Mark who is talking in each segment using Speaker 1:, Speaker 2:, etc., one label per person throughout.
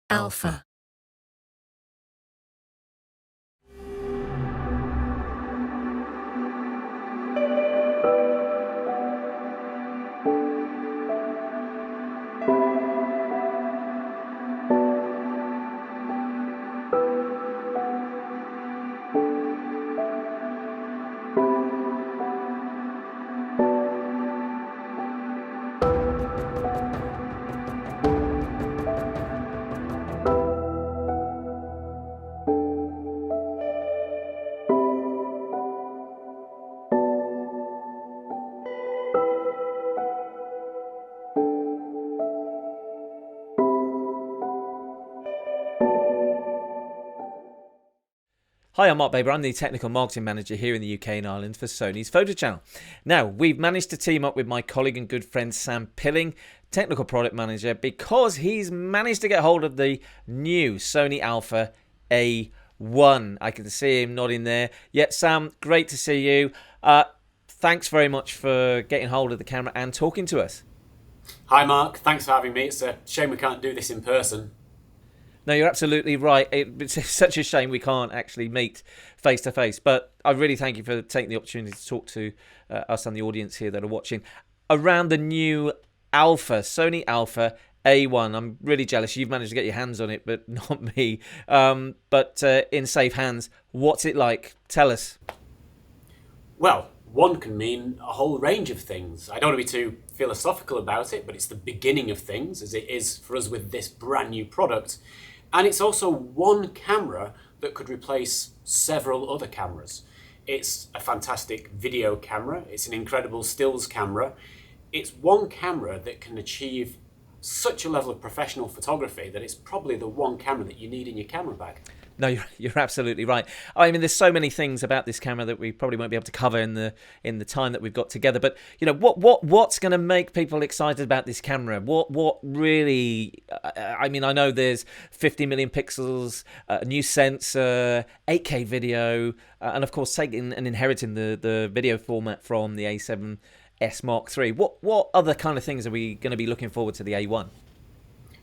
Speaker 1: Alpha.
Speaker 2: Hi, I'm Mark Baber. I'm the Technical Marketing Manager here in the UK and Ireland for Sony's Photo Channel. Now, we've managed to team up with my colleague and good friend Sam Pilling, Technical Product Manager, because he's managed to get hold of the new Sony Alpha A1. I can see him nodding there. Yeah, Sam, great to see you. Thanks very much for getting hold of the camera and talking to us.
Speaker 3: Hi Mark, thanks for having me. It's a shame we can't do this in person.
Speaker 2: No, you're absolutely right. It's such a shame we can't actually meet face to face. But I really thank you for taking the opportunity to talk to us and the audience here that are watching around the new Alpha, Sony Alpha A1. I'm really jealous you've managed to get your hands on it, but not me. But in safe hands, what's it like? Tell us.
Speaker 3: Well, one can mean a whole range of things. I don't want to be too philosophical about it, but it's the beginning of things, as it is for us with this brand new product. And it's also one camera that could replace several other cameras. It's a fantastic video camera. It's an incredible stills camera. It's one camera that can achieve such a level of professional photography that it's probably the one camera that you need in your camera bag.
Speaker 2: No, you're absolutely right. I mean, there's so many things about this camera that we probably won't be able to cover in the time that we've got together. But you know, what's going to make people excited about this camera? What really? I mean, I know there's 50 million pixels, a new sensor, 8K video, and of course taking and inheriting the video format from the A7S Mark III. What other kind of things are we going to be looking forward to the A1?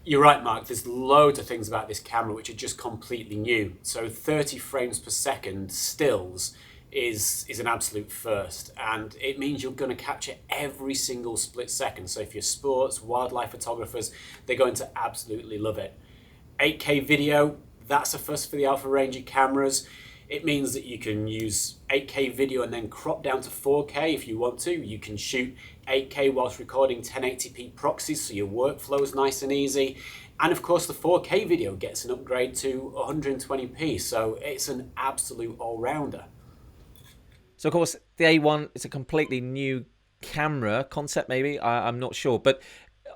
Speaker 3: You're right, Mark. There's loads of things about this camera which are just completely new. So 30 frames per second stills is an absolute first, and it means you're going to capture every single split second. So if you're sports, wildlife photographers, they're going to absolutely love it. 8K video, that's a first for the Alpha range of cameras. It means that you can use 8K video and then crop down to 4K if you want to. You can shoot 8K whilst recording 1080p proxies, so your workflow's nice and easy. And of course, the 4K video gets an upgrade to 120p, so it's an absolute all-rounder.
Speaker 2: So of course, the A1 is a completely new camera concept, maybe. I'm not sure, but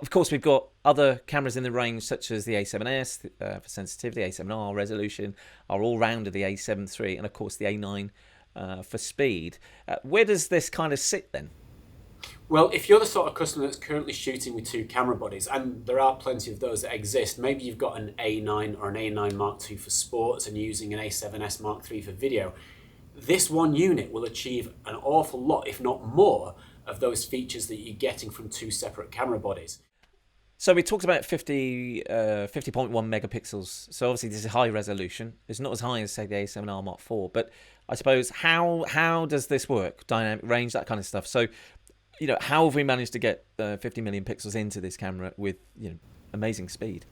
Speaker 2: of course, we've got other cameras in the range, such as the A7S for sensitivity, A7R resolution, our all-rounder, the A7 III, and of course the A9 for speed. Where does this kind of sit then?
Speaker 3: Well, if you're the sort of customer that's currently shooting with two camera bodies, and there are plenty of those that exist, maybe you've got an A9 or an A9 Mark II for sports and using an A7S Mark III for video, this one unit will achieve an awful lot, if not more, of those features that you're getting from two separate camera bodies.
Speaker 2: So we talked about 50.1 megapixels. So obviously this is high resolution. It's not as high as, say, the A7R Mark IV. But I suppose how does this work? Dynamic range, that kind of stuff. So, you know, how have we managed to get 50 million pixels into this camera with, you know, amazing speed?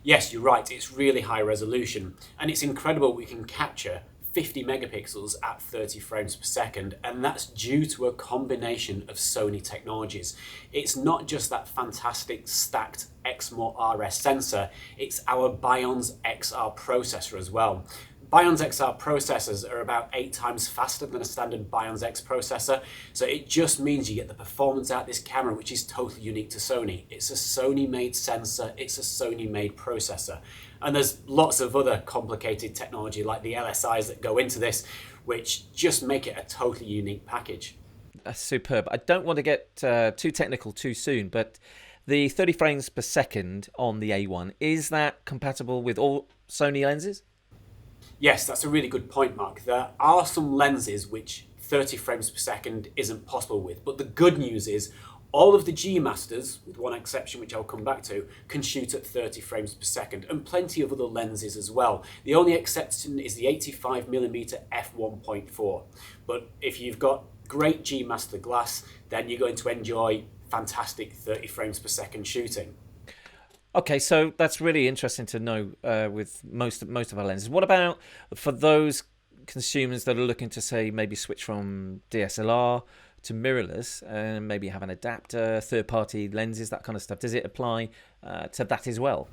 Speaker 3: Yes, you're right. It's really high resolution. And it's incredible we can capture 50 megapixels at 30 frames per second, and that's due to a combination of Sony technologies. It's not just that fantastic stacked Exmor RS sensor, it's our Bions XR processor as well. Bions XR processors are about 8 times faster than a standard Bions X processor, so it just means you get the performance out of this camera which is totally unique to Sony. It's a Sony-made sensor, it's a Sony-made processor. And there's lots of other complicated technology like the LSIs that go into this, which just make it a totally unique package.
Speaker 2: That's superb. I don't want to get too technical too soon, but the 30 frames per second on the A1, is that compatible with all Sony lenses?
Speaker 3: Yes, that's a really good point, Mark. There are some lenses which 30 frames per second isn't possible with, but the good news is All of the G Masters, with one exception which I'll come back to, can shoot at 30 frames per second, and plenty of other lenses as well. The only exception is the 85mm f1.4. But if you've got great G Master glass, then you're going to enjoy fantastic 30 frames per second shooting.
Speaker 2: Okay, so that's really interesting to know with most of our lenses. What about for those consumers that are looking to, say, maybe switch from DSLR to mirrorless and maybe have an adapter, third-party lenses, that kind of stuff? Does it apply to that as well?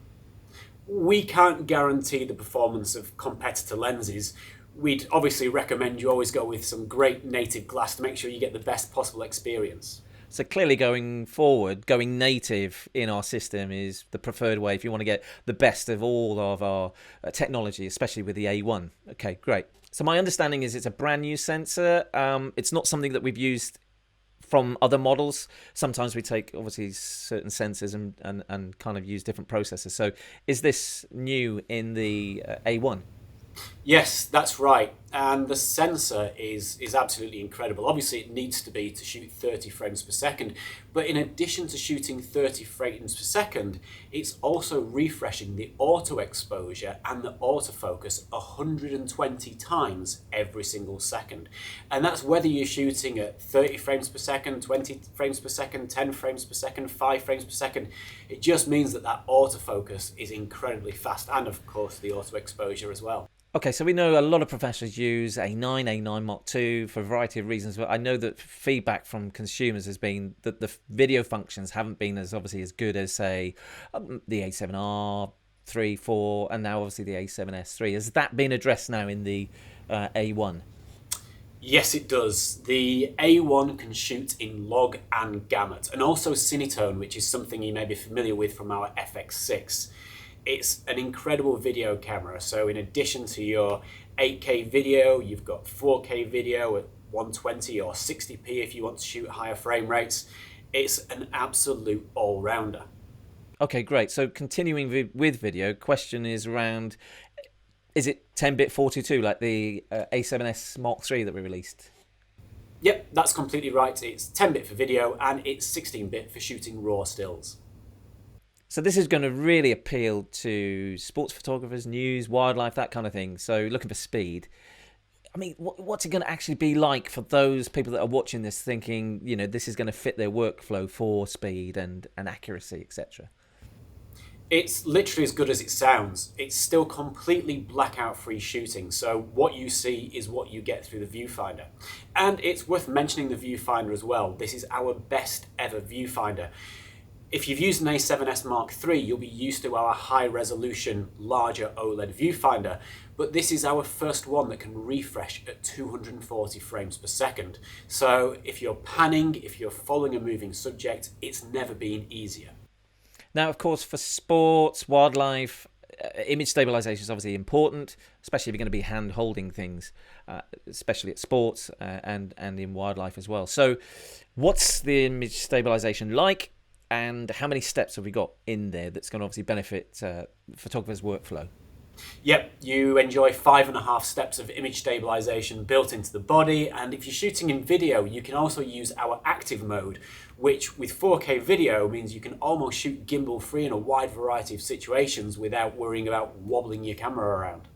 Speaker 3: We can't guarantee the performance of competitor lenses. We'd obviously recommend you always go with some great native glass to make sure you get the best possible experience.
Speaker 2: So clearly going forward, going native in our system is the preferred way if you want to get the best of all of our technology, especially with the A1. Okay, great. So my understanding is it's a brand new sensor. It's not something that we've used from other models. Sometimes we take obviously certain sensors and kind of use different processors. So is this new in the A1?
Speaker 3: Yes, that's right. And the sensor is absolutely incredible. Obviously, it needs to be to shoot 30 frames per second. But in addition to shooting 30 frames per second, it's also refreshing the auto exposure and the autofocus 120 times every single second. And that's whether you're shooting at 30 frames per second, 20 frames per second, 10 frames per second, 5 frames per second. It just means that that autofocus is incredibly fast, and of course the auto exposure as well.
Speaker 2: Okay, so we know a lot of professionals use A9, A9 Mark II for a variety of reasons, but I know that feedback from consumers has been that the video functions haven't been as obviously as good as, say, the A7R, 3, 4, and now obviously the A7S3. Has that been addressed now in the A1?
Speaker 3: Yes, it does. The A1 can shoot in log and gamut, and also cinetone, which is something you may be familiar with from our FX6. It's an incredible video camera. So in addition to your 8K video, you've got 4K video at 120 or 60p if you want to shoot higher frame rates. It's an absolute all-rounder.
Speaker 2: Okay, great. So continuing with video, question is around, is it 10-bit 422 like the A7S Mark III that we released?
Speaker 3: Yep, that's completely right. It's 10-bit for video and it's 16-bit for shooting raw stills.
Speaker 2: So this is going to really appeal to sports photographers, news, wildlife, that kind of thing. So looking for speed. I mean, what's it going to actually be like for those people that are watching this thinking, you know, this is going to fit their workflow for speed and accuracy, etc.?
Speaker 3: It's literally as good as it sounds. It's still completely blackout free shooting. So what you see is what you get through the viewfinder. And it's worth mentioning the viewfinder as well. This is our best ever viewfinder. If you've used an A7S Mark III, you'll be used to our high-resolution, larger OLED viewfinder, but this is our first one that can refresh at 240 frames per second. So if you're panning, if you're following a moving subject, it's never been easier.
Speaker 2: Now, of course, for sports, wildlife, image stabilization is obviously important, especially if you're going to be hand-holding things, especially at sports and in wildlife as well. So what's the image stabilization like? And how many steps have we got in there that's going to obviously benefit photographers' workflow?
Speaker 3: Yep, you enjoy 5.5 steps of image stabilization built into the body. And if you're shooting in video, you can also use our active mode, which with 4K video means you can almost shoot gimbal free in a wide variety of situations without worrying about wobbling your camera around.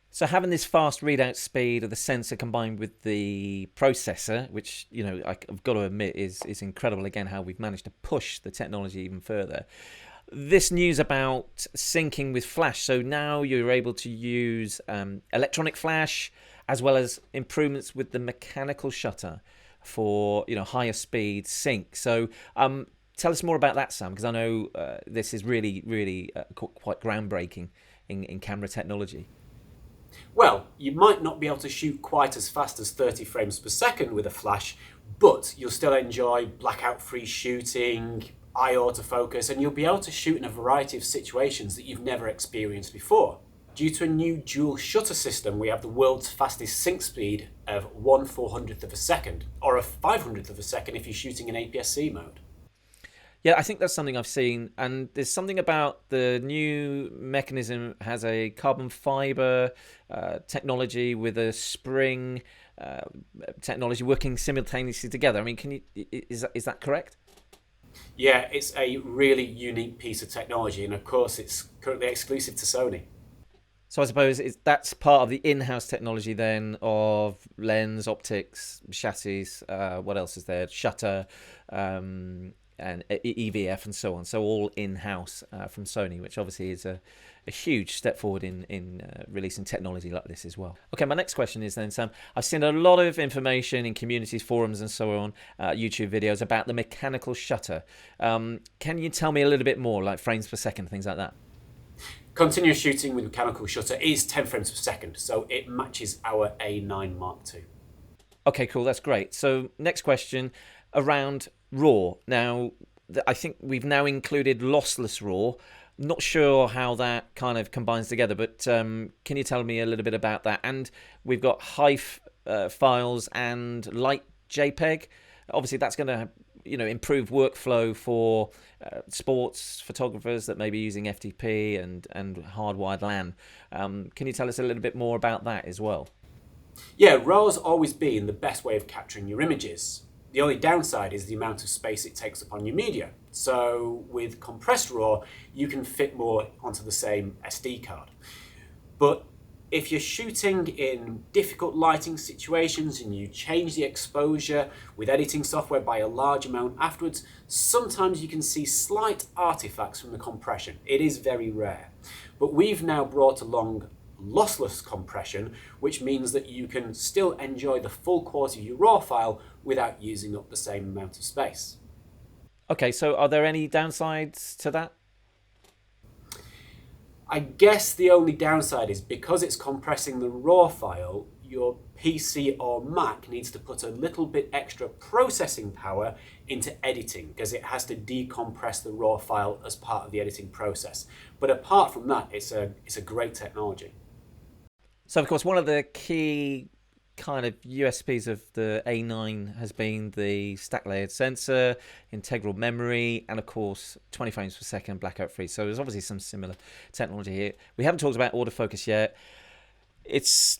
Speaker 2: So having this fast readout speed of the sensor combined with the processor, which, you know, I've got to admit is incredible, again, how we've managed to push the technology even further. This news about syncing with flash. So now you're able to use electronic flash as well as improvements with the mechanical shutter for, you know, higher speed sync. So tell us more about that, Sam, because I know this is really quite groundbreaking in camera technology.
Speaker 3: Well, you might not be able to shoot quite as fast as 30 frames per second with a flash, but you'll still enjoy blackout-free shooting, eye autofocus, and you'll be able to shoot in a variety of situations that you've never experienced before. Due to a new dual shutter system, we have the world's fastest sync speed of 1/400th of a second, or a 500th of a second if you're shooting in APS-C mode.
Speaker 2: Yeah, I think that's something I've seen, and there's something about the new mechanism has a carbon fiber technology with a spring technology working simultaneously together. I mean, is that correct?
Speaker 3: Yeah, it's a really unique piece of technology, and of course, it's currently exclusive to Sony.
Speaker 2: So I suppose that's part of the in-house technology then of lens, optics, chassis. What else is there? Shutter, and EVF and so on. So all in-house from Sony, which obviously is a huge step forward in releasing technology like this as well. Okay, my next question is then, Sam, I've seen a lot of information in communities, forums and so on, YouTube videos about the mechanical shutter. Can you tell me a little bit more, like frames per second, things like that?
Speaker 3: Continuous shooting with mechanical shutter is 10 frames per second, so it matches our A9 Mark II.
Speaker 2: Okay, cool, that's great. So next question around RAW. Now, I think we've now included lossless RAW. Not sure how that kind of combines together, but can you tell me a little bit about that? And we've got HEIF files and light JPEG. Obviously, that's going to improve workflow for sports photographers that may be using FTP and hardwired LAN. Can you tell us a little bit more about that as well?
Speaker 3: Yeah, RAW's always been the best way of capturing your images. The only downside is the amount of space it takes upon your media. So with compressed RAW, you can fit more onto the same SD card. But if you're shooting in difficult lighting situations and you change the exposure with editing software by a large amount afterwards, sometimes you can see slight artifacts from the compression. It is very rare. But we've now brought along lossless compression, which means that you can still enjoy the full quality of your RAW file without using up the same amount of space.
Speaker 2: Okay, so are there any downsides to that?
Speaker 3: I guess the only downside is because it's compressing the RAW file, your PC or Mac needs to put a little bit extra processing power into editing because it has to decompress the RAW file as part of the editing process. But apart from that, it's a great technology.
Speaker 2: So, of course, one of the key kind of USPs of the A9 has been the stack layered sensor, integral memory, and of course 20 frames per second blackout free. So there's obviously some similar technology here. We haven't talked about autofocus yet. It's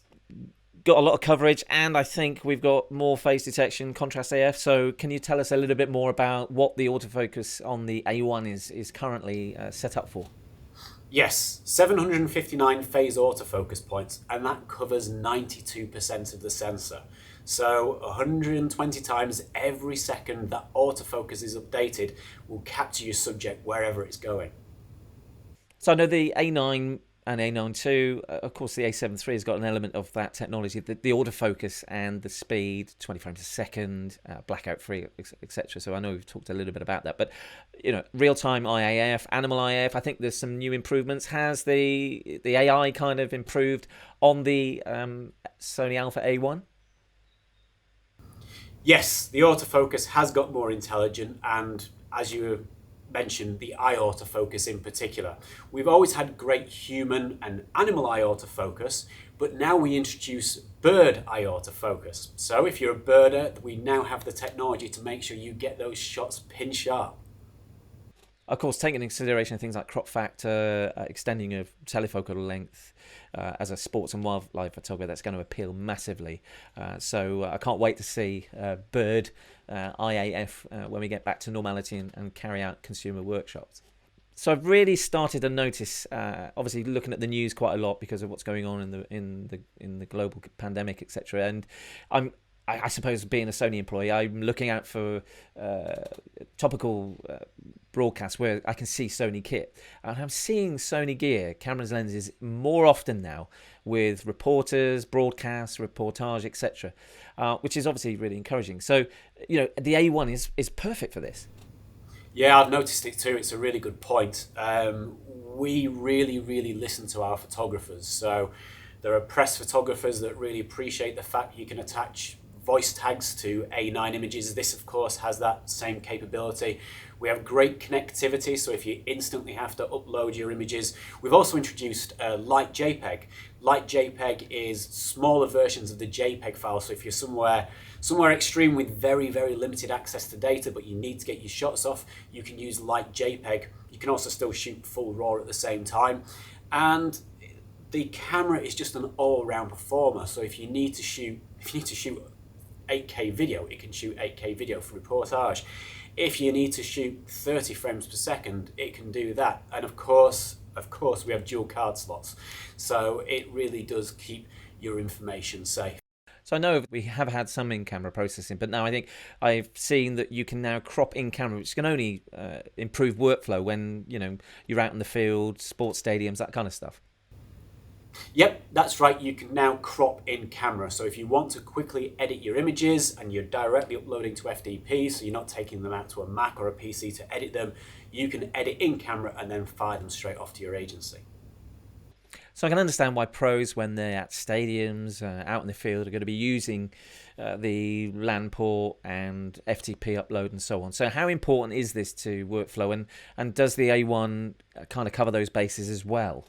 Speaker 2: got a lot of coverage, and I think we've got more phase detection, contrast AF. So can you tell us a little bit more about what the autofocus on the A1 is currently set up for?
Speaker 3: Yes, 759 phase autofocus points, and that covers 92% of the sensor. So 120 times every second that autofocus is updated will capture your subject wherever it's going.
Speaker 2: So I know the A9 and A9 II, of course the A7 III has got an element of that technology, the autofocus and the speed, 20 frames a second, blackout free, etc. So I know we've talked a little bit about that, but real-time IAF, animal IAF, I think there's some new improvements. Has the AI kind of improved on the Sony Alpha A1?
Speaker 3: Yes, the autofocus has got more intelligent, and as you mentioned, the eye autofocus in particular. We've always had great human and animal eye autofocus, but now we introduce bird eye autofocus. So if you're a birder, we now have the technology to make sure you get those shots pin sharp.
Speaker 2: Of course, taking into consideration things like crop factor, extending of telefocal length, as a sports and wildlife photographer, that's going to appeal massively. So I can't wait to see bird IAF when we get back to normality and carry out consumer workshops. So I've really started to notice, obviously looking at the news quite a lot because of what's going on in the global pandemic, etc. And I suppose being a Sony employee, I'm looking out for topical broadcasts where I can see Sony kit. And I'm seeing Sony gear, cameras, lenses more often now with reporters, broadcasts, reportage, etc., which is obviously really encouraging. So, the A1 is perfect for this.
Speaker 3: Yeah, I've noticed it too. It's a really good point. We really, really listen to our photographers. So there are press photographers that really appreciate the fact you can attach voice tags to A9 images. This, of course, has that same capability. We have great connectivity, so if you instantly have to upload your images. We've also introduced Light JPEG. Light JPEG is smaller versions of the JPEG file, so if you're somewhere extreme with very, very limited access to data, but you need to get your shots off, you can use Light JPEG. You can also still shoot full RAW at the same time. And the camera is just an all-round performer. So if you need to shoot 8K video, it can shoot 8K video for reportage. If you need to shoot 30 frames per second, it can do that. And of course, we have dual card slots. So it really does keep your information safe.
Speaker 2: So I know we have had some in-camera processing, but now I think I've seen that you can now crop in-camera, which can only improve workflow when you're out in the field, sports stadiums, that kind of stuff.
Speaker 3: Yep, that's right. You can now crop in camera. So if you want to quickly edit your images and you're directly uploading to FTP, so you're not taking them out to a Mac or a PC to edit them, you can edit in camera and then fire them straight off to your agency.
Speaker 2: So I can understand why pros, when they're at stadiums, out in the field, are going to be using the LAN port and FTP upload and so on. So how important is this to workflow, and does the A1 kind of cover those bases as well?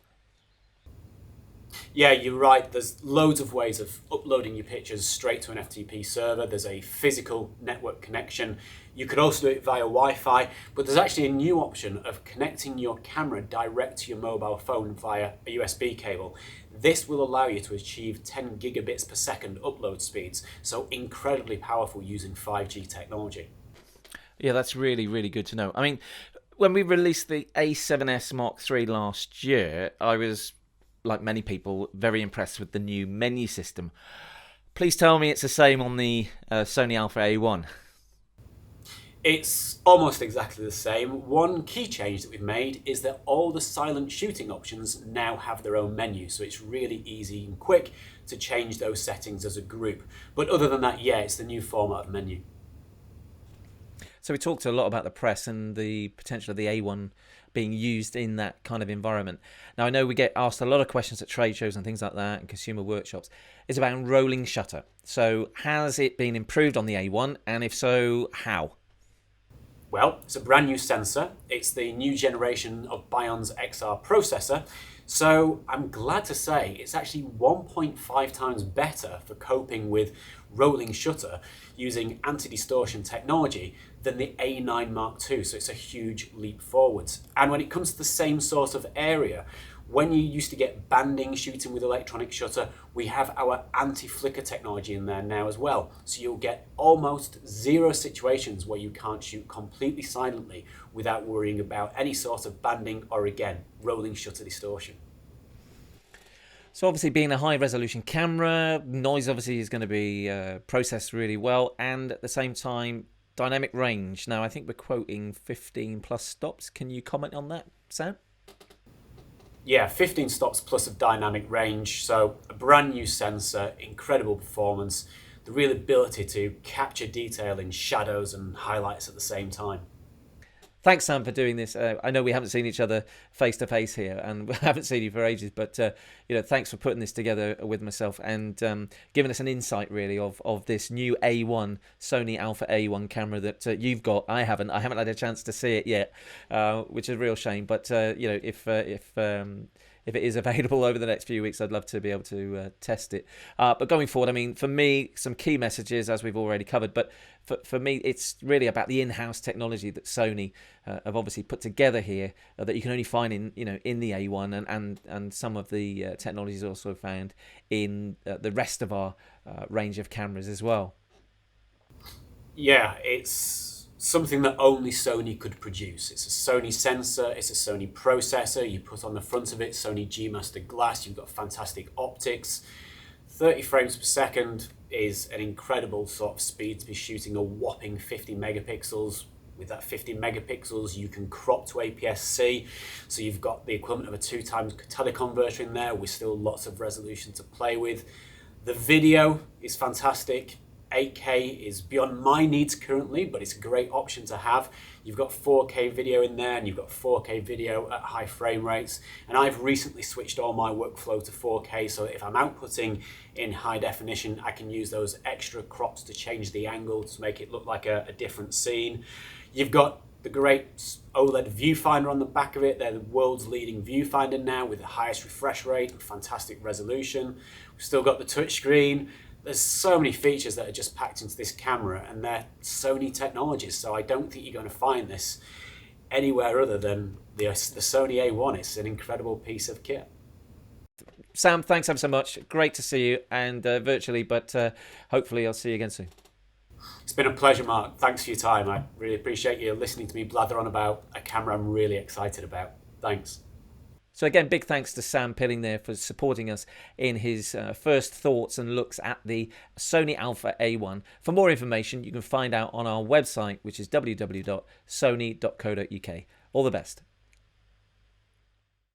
Speaker 3: Yeah, you're right. There's loads of ways of uploading your pictures straight to an FTP server. There's a physical network connection. You could also do it via Wi-Fi, but there's actually a new option of connecting your camera direct to your mobile phone via a USB cable. This will allow you to achieve 10 gigabits per second upload speeds, so incredibly powerful using 5G technology.
Speaker 2: Yeah, that's really, really good to know. I mean, when we released the A7S Mark III last year, I was, like many people, very impressed with the new menu system. Please tell me it's the same on the Sony Alpha A1.
Speaker 3: It's almost exactly the same. One key change that we've made is that all the silent shooting options now have their own menu, so it's really easy and quick to change those settings as a group. But other than that, yeah, it's the new format of menu.
Speaker 2: So we talked a lot about the press and the potential of the A1 being used in that kind of environment. Now, I know we get asked a lot of questions at trade shows and things like that and consumer workshops. It's about rolling shutter. So has it been improved on the A1, and if so, how?
Speaker 3: Well, it's a brand new sensor. It's the new generation of Bion's XR processor. So I'm glad to say it's actually 1.5 times better for coping with rolling shutter using anti-distortion technology than the A9 Mark II. So it's a huge leap forwards. And when it comes to the same sort of area, when you used to get banding shooting with electronic shutter, we have our anti-flicker technology in there now as well. So you'll get almost zero situations where you can't shoot completely silently without worrying about any sort of banding or, again, rolling shutter distortion.
Speaker 2: So obviously, being a high resolution camera, noise obviously is going to be processed really well, and at the same time, dynamic range. Now, I think we're quoting 15 plus stops. Can you comment on that, Sam?
Speaker 3: Yeah, 15 stops plus of dynamic range, so a brand new sensor, incredible performance, the real ability to capture detail in shadows and highlights at the same time.
Speaker 2: Thanks, Sam, for doing this. I know we haven't seen each other face to face here, and we haven't seen you for ages. But thanks for putting this together with myself and giving us an insight, really, of this new A1 Sony Alpha A1 camera that you've got. I haven't had a chance to see it yet, which is a real shame. But if it is available over the next few weeks, I'd love to be able to test it. But going forward, I mean, for me, some key messages, as we've already covered, but for me, it's really about the in-house technology that Sony have obviously put together here that you can only find in the A1, and some of the technologies also found in the rest of our range of cameras as well.
Speaker 3: Yeah, it's something that only Sony could produce. It's a Sony sensor, it's a Sony processor, you put on the front of it Sony G Master glass, you've got fantastic optics. 30 frames per second is an incredible sort of speed to be shooting a whopping 50 megapixels. With that 50 megapixels, you can crop to APS-C, so you've got the equivalent of a 2 times teleconverter in there with still lots of resolution to play with. The video is fantastic. 8K is beyond my needs currently, but it's a great option to have. You've got 4K video in there, and you've got 4K video at high frame rates. And I've recently switched all my workflow to 4K, so if I'm outputting in high definition, I can use those extra crops to change the angle to make it look like a different scene. You've got the great OLED viewfinder on the back of it. They're the world's leading viewfinder now with the highest refresh rate and fantastic resolution. We've still got the touchscreen. There's so many features that are just packed into this camera, and they're Sony technologies, so I don't think you're going to find this anywhere other than the Sony A1. It's an incredible piece of kit.
Speaker 2: Sam, thanks ever so much. Great to see you, and virtually, but hopefully I'll see you again soon.
Speaker 3: It's been a pleasure, Mark. Thanks for your time. I really appreciate you listening to me blather on about a camera I'm really excited about. Thanks.
Speaker 2: So again, big thanks to Sam Pilling there for supporting us in his first thoughts and looks at the Sony Alpha A1. For more information, you can find out on our website, which is www.sony.co.uk. All the best.